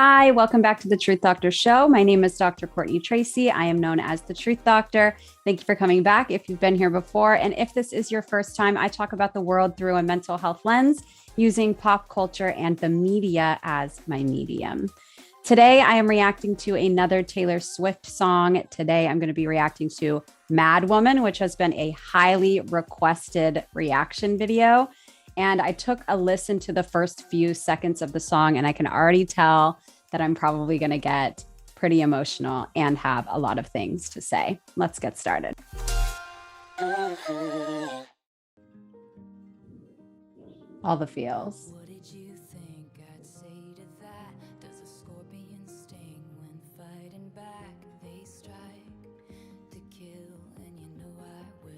Hi, welcome back to the Truth Doctor Show. My name is Dr. Courtney Tracy. I am known as the Truth Doctor. Thank you for coming back if you've been here before. And if this is your first time, I talk about the world through a mental health lens using pop culture and the media as my medium. Today, I am reacting to another Taylor Swift song. Today, I'm going to be reacting to Mad Woman, which has been a highly requested reaction video. And I took a listen to the first few seconds of the song, and I can already tell that I'm probably going to get pretty emotional and have a lot of things to say. Let's get started. All the feels. What did you think I'd say to that? Does a scorpion sting when fighting back? They strike to kill, and you know I will.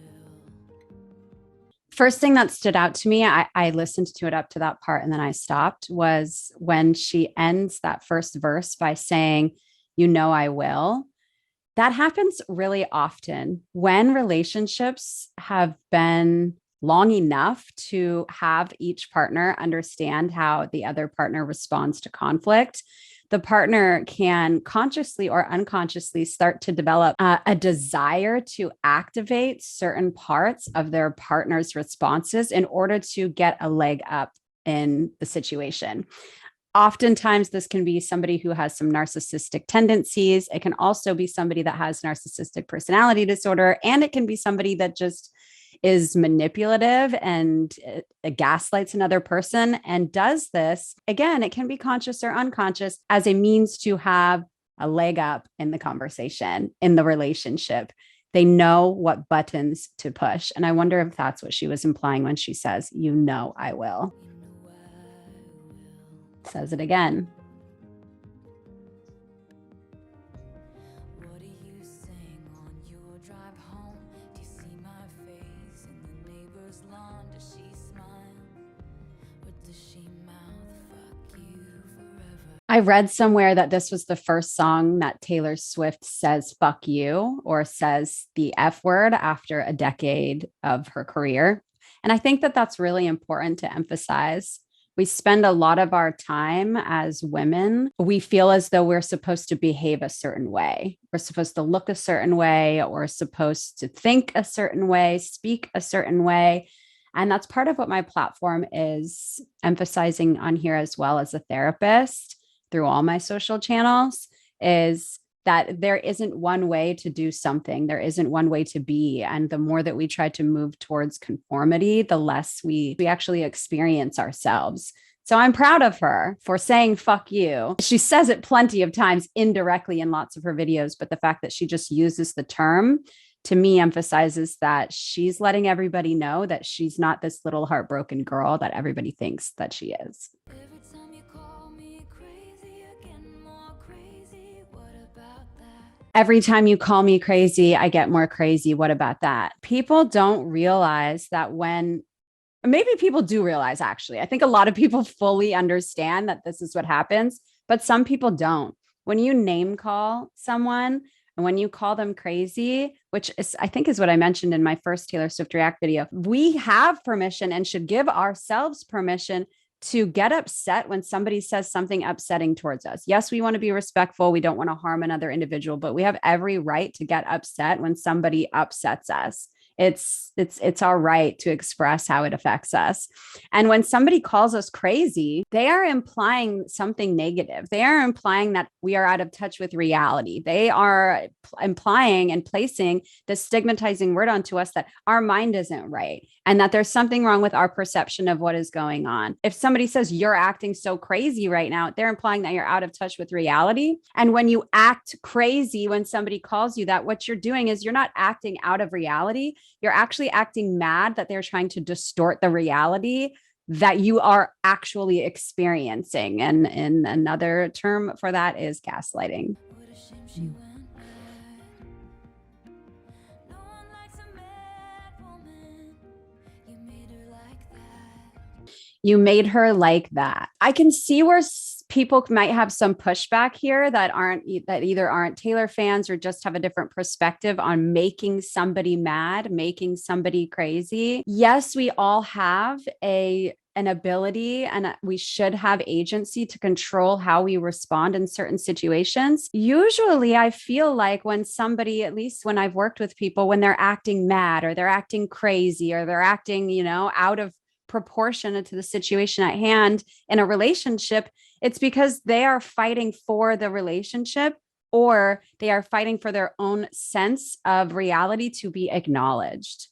First thing that stood out to me, I listened to it up to that part and then I stopped, was when she ends that first verse by saying, "You know I will." That happens really often when relationships have been long enough to have each partner understand how the other partner responds to conflict. The partner can consciously or unconsciously start to develop a desire to activate certain parts of their partner's responses in order to get a leg up in the situation. Oftentimes, this can be somebody who has some narcissistic tendencies. It can also be somebody that has narcissistic personality disorder, and it can be somebody that just is manipulative and gaslights another person and does this. Again, it can be conscious or unconscious as a means to have a leg up in the conversation, in the relationship. They know what buttons to push. And I wonder if that's what she was implying when she says, "You know I will." You know I will. Says it again. What do you sing on your drive home? Do you see my face in the neighbor's lawn? Does she smile? Or does she mouth fuck you forever? I read somewhere that this was the first song that Taylor Swift says "fuck you" or says the F word after a decade of her career. And I think that that's really important to emphasize. We spend a lot of our time as women. We feel as though we're supposed to behave a certain way. We're supposed to look a certain way, or supposed to think a certain way, speak a certain way. And that's part of what my platform is emphasizing on here, as well as a therapist through all my social channels, is that there isn't one way to do something. There isn't one way to be. And the more that we try to move towards conformity, the less we actually experience ourselves. So I'm proud of her for saying "fuck you." She says it plenty of times indirectly in lots of her videos, but the fact that she just uses the term, to me, emphasizes that she's letting everybody know that she's not this little heartbroken girl that everybody thinks that she is. Every time you call me crazy, I get more crazy. What about that? Every time you call me crazy, I get more crazy. What about that? People don't realize that maybe people do realize, actually. I think a lot of people fully understand that this is what happens, but some people don't. When you name call someone and when you call them crazy, which is, I think, is what I mentioned in my first Taylor Swift React video, we have permission and should give ourselves permission to get upset when somebody says something upsetting towards us. Yes, we want to be respectful. We don't want to harm another individual, but we have every right to get upset when somebody upsets us. It's our right to express how it affects us. And when somebody calls us crazy, they are implying something negative. They are implying that we are out of touch with reality. They are implying and placing this stigmatizing word onto us that our mind isn't right and that there's something wrong with our perception of what is going on. If somebody says you're acting so crazy right now, they're implying that you're out of touch with reality. And when you act crazy, when somebody calls you that, what you're doing is you're not acting out of reality. You're actually acting mad that they're trying to distort the reality that you are actually experiencing. And another term for that is gaslighting. What a shame she went bad. No one likes a mad woman. You made her like that. You made her like that. I can see where people might have some pushback here that either aren't Taylor fans or just have a different perspective on making somebody mad, making somebody crazy. Yes, we all have a an ability and we should have agency to control how we respond in certain situations. Usually, I feel like when somebody, at least when I've worked with people, when they're acting mad or they're acting crazy or they're acting, out of proportion to the situation at hand in a relationship, it's because they are fighting for the relationship or they are fighting for their own sense of reality to be acknowledged.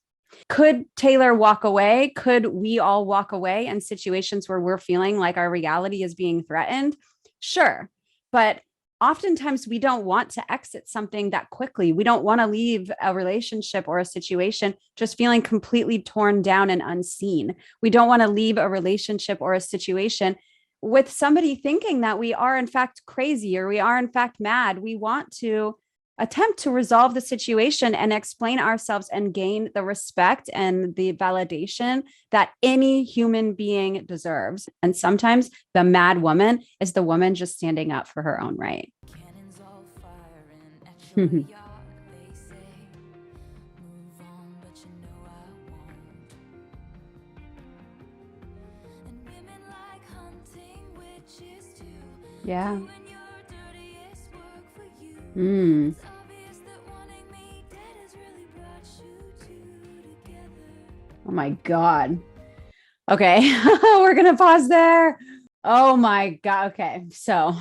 Could Taylor walk away? Could we all walk away in situations where we're feeling like our reality is being threatened? Sure. But oftentimes we don't want to exit something that quickly. We don't want to leave a relationship or a situation just feeling completely torn down and unseen. We don't want to leave a relationship or a situation with somebody thinking that we are in fact crazy or we are in fact mad. We want to attempt to resolve the situation and explain ourselves and gain the respect and the validation that any human being deserves. And sometimes the mad woman is the woman just standing up for her own right. Cannons all firing at your yacht, they say. Move on, but you know I won't. And women like hunting witches too. Yeah. Doing your dirtiest work for you. It's obvious that wanting me dead has really brought you two together. Oh my God. Okay. We're going to pause there. Oh my God. Okay. So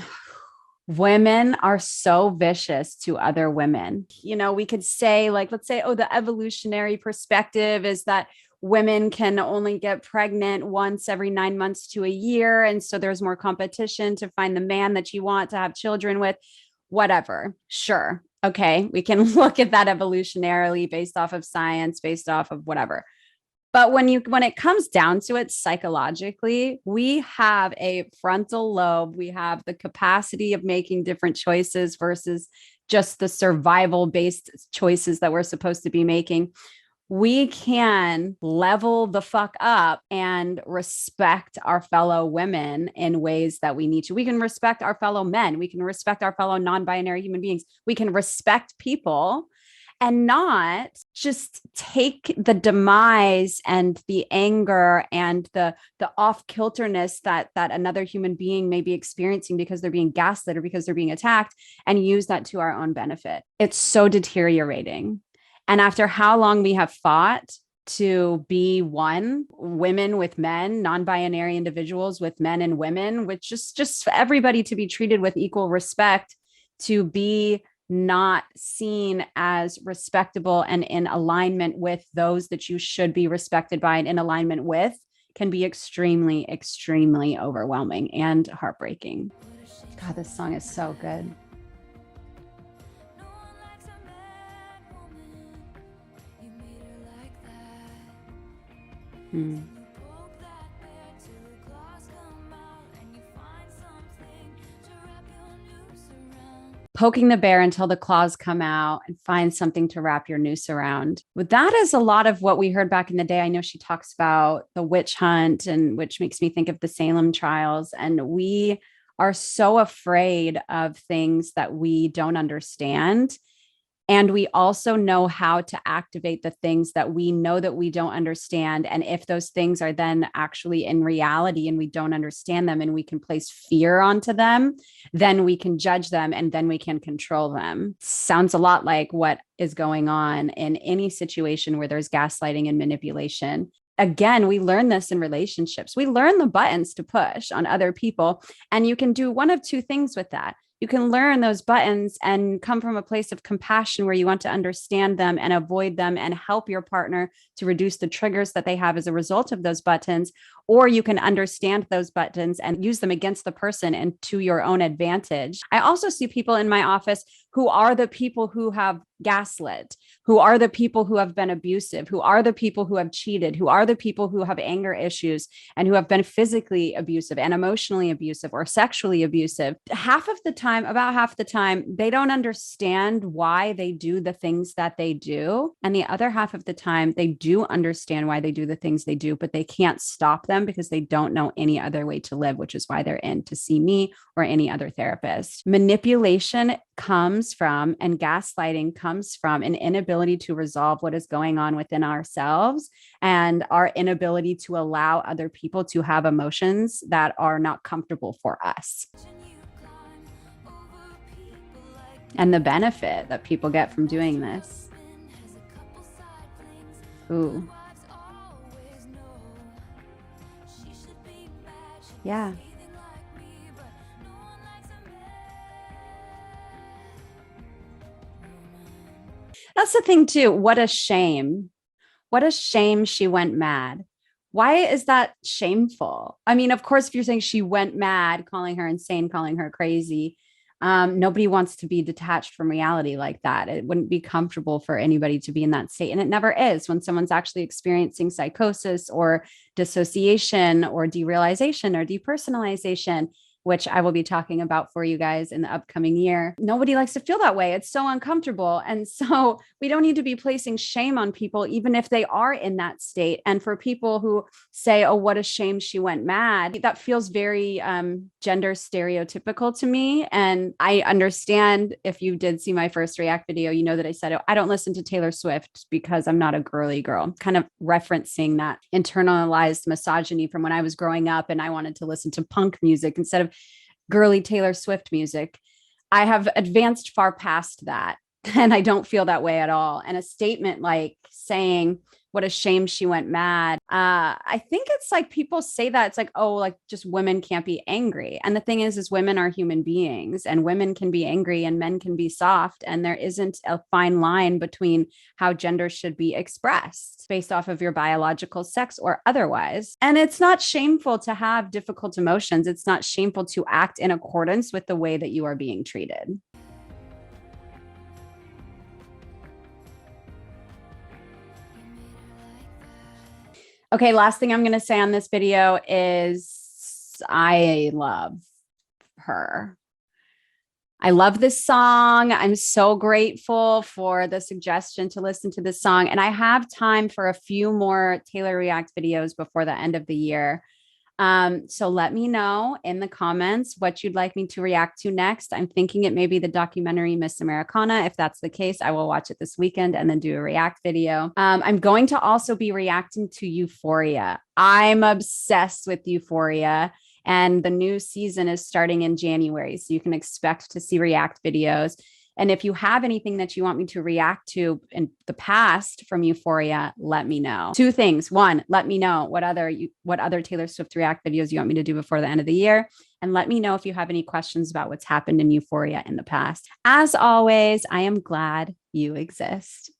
women are so vicious to other women. We could say, like, let's say, oh, the evolutionary perspective is that women can only get pregnant once every 9 months to a year. And so there's more competition to find the man that you want to have children with, whatever. Sure. Okay. We can look at that evolutionarily based off of science, based off of whatever. But when it comes down to it, psychologically, we have a frontal lobe. We have the capacity of making different choices versus just the survival-based choices that we're supposed to be making. We can level the fuck up and respect our fellow women in ways that we need to. We can respect our fellow men. We can respect our fellow non-binary human beings. We can respect people and not just take the demise and the anger and the off-kilterness that another human being may be experiencing because they're being gaslit or because they're being attacked and use that to our own benefit. It's so deteriorating. And after how long we have fought to be one, women with men, non-binary individuals with men and women, with just everybody to be treated with equal respect, to be not seen as respectable and in alignment with those that you should be respected by and in alignment with, can be extremely, extremely overwhelming and heartbreaking. God, this song is so good. No one likes a mad woman. You made her like that. You poke that bear till the claws come out, and you find something to wrap your noose around. Poking the bear until the claws come out and find something to wrap your noose around. But that is a lot of what we heard back in the day. I know she talks about the witch hunt, and which makes me think of the Salem trials. And we are so afraid of things that we don't understand. And we also know how to activate the things that we know that we don't understand. And if those things are then actually in reality and we don't understand them and we can place fear onto them, then we can judge them and then we can control them. Sounds a lot like what is going on in any situation where there's gaslighting and manipulation. Again, we learn this in relationships. We learn the buttons to push on other people. And you can do one of two things with that. You can learn those buttons and come from a place of compassion where you want to understand them and avoid them and help your partner to reduce the triggers that they have as a result of those buttons. Or you can understand those buttons and use them against the person and to your own advantage. I also see people in my office who are the people who have gaslit, who are the people who have been abusive, who are the people who have cheated, who are the people who have anger issues and who have been physically abusive and emotionally abusive or sexually abusive. Half of the time, time, about half the time, they don't understand why they do the things that they do. And the other half of the time, they do understand why they do the things they do, but they can't stop them because they don't know any other way to live, which is why they're in to see me or any other therapist. Manipulation comes from, and gaslighting comes from, an inability to resolve what is going on within ourselves and our inability to allow other people to have emotions that are not comfortable for us. And the benefit that people get from doing this. Ooh. Yeah. That's the thing too. What a shame. What a shame she went mad. Why is that shameful? I mean, of course, if you're saying she went mad, calling her insane, calling her crazy, nobody wants to be detached from reality like that. It wouldn't be comfortable for anybody to be in that state. And it never is when someone's actually experiencing psychosis or dissociation or derealization or depersonalization, which I will be talking about for you guys in the upcoming year. Nobody likes to feel that way. It's so uncomfortable. And so we don't need to be placing shame on people, even if they are in that state. And for people who say, oh, what a shame she went mad, that feels very gender stereotypical to me. And I understand, if you did see my first React video, you know that I said, oh, I don't listen to Taylor Swift because I'm not a girly girl, kind of referencing that internalized misogyny from when I was growing up and I wanted to listen to punk music instead of girly Taylor Swift music. I have advanced far past that, and I don't feel that way at all. And a statement like saying, what a shame she went mad. I think it's like people say that it's like, oh, like just women can't be angry. And the thing is women are human beings and women can be angry and men can be soft. And there isn't a fine line between how gender should be expressed based off of your biological sex or otherwise. And it's not shameful to have difficult emotions. It's not shameful to act in accordance with the way that you are being treated. Okay, last thing I'm going to say on this video is I love her. I love this song. I'm so grateful for the suggestion to listen to this song. And I have time for a few more Taylor React videos before the end of the year. So let me know in the comments what you'd like me to react to next. I'm thinking it may be the documentary Miss Americana. If that's the case, I will watch it this weekend and then do a react video. I'm going to also be reacting to Euphoria. I'm obsessed with Euphoria. And the new season is starting in January. So you can expect to see react videos. And if you have anything that you want me to react to in the past from Euphoria, let me know. Two things. One, let me know what other Taylor Swift react videos you want me to do before the end of the year. And let me know if you have any questions about what's happened in Euphoria in the past. As always, I am glad you exist.